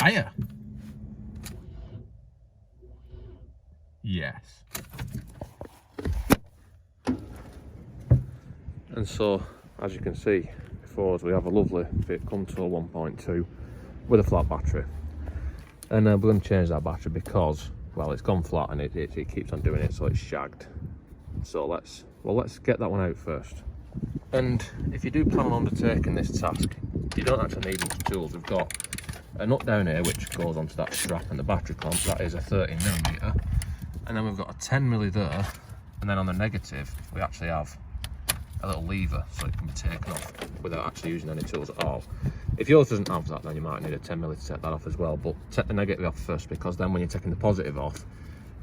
tyre. Yes. And so, as you can see before us, we have a lovely Fiat Punto 1.2 with a flat battery. And we're going to change that battery because, well, it's gone flat and it keeps on doing it, so it's shagged. So let's get that one out first. And if you do plan on undertaking this task, you don't actually need much tools. We've got a nut down here which goes onto that strap and the battery clamp. That is a 13mm. And then we've got a 10mm there. And then on the negative, we actually have a little lever so it can be taken off without actually using any tools at all. If yours doesn't have that, then you might need a 10mm to take that off as well. But take the negative off first, because then when you're taking the positive off,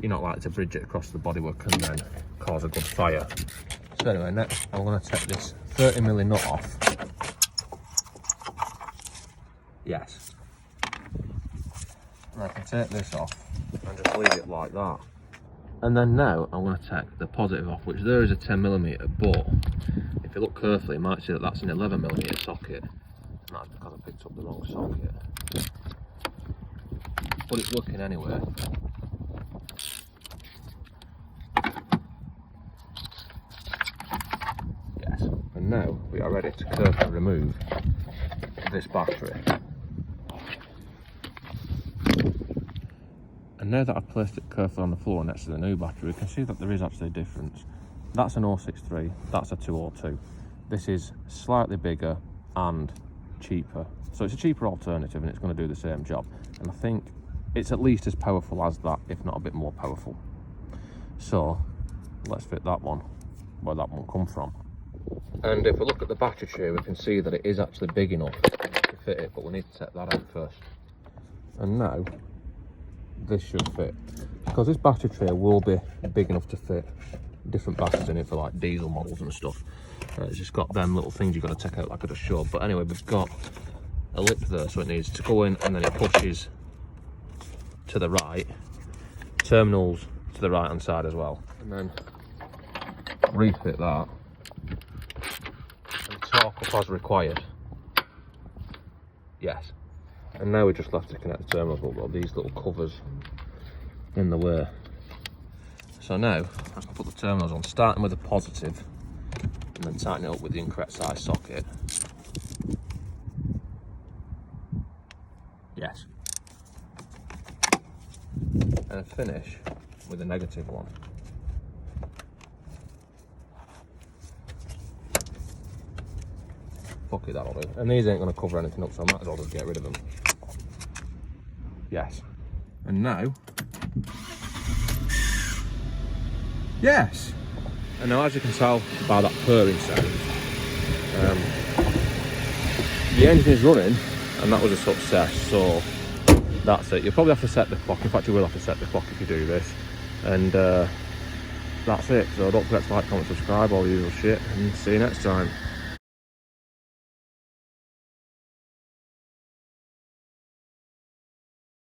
you're not likely to bridge it across the bodywork and then cause a good fire. So anyway, next I'm going to take this 30mm nut off. Yes. And I can take this off and just leave it like that. And then now I'm going to take the positive off, which there is a 10mm, but if you look carefully, you might see that that's an 11mm socket. And that's because I picked up the wrong socket. But it's working anyway. Yes. And now we are ready to carefully remove this battery. And now that I've placed it carefully on the floor next to the new battery, we can see that there is actually a difference. That's an 063, that's a 202. This is slightly bigger and cheaper. So it's a cheaper alternative and it's going to do the same job. And I think it's at least as powerful as that, if not a bit more powerful. So let's fit that one where that one come from. And if we look at the battery tray, we can see that it is actually big enough to fit it, but we need to take that out first. And now this should fit, because this battery tray will be big enough to fit different batteries in it for like diesel models and stuff. It's just got them little things you've got to take out like I just showed. But anyway, we've got a lip there, so it needs to go in and then it pushes to the right, terminals to the right hand side as well, and then refit that and torque up as required. Yes. And now we just left to connect the terminals, but we've got these little covers in the way. So now I can put the terminals on, starting with a positive and then tighten it up with the incorrect size socket. Yes. And finish with a negative one. Fuck it, that'll do. And these ain't going to cover anything up, so I might as well just get rid of them. Yes. And now, yes. And now, as you can tell by that purring sound, the engine is running, and that was a success. So that's it. You'll probably have to set the clock. In fact, you will have to set the clock if you do this. And that's it. So don't forget to like, comment, subscribe, all the usual shit, and see you next time.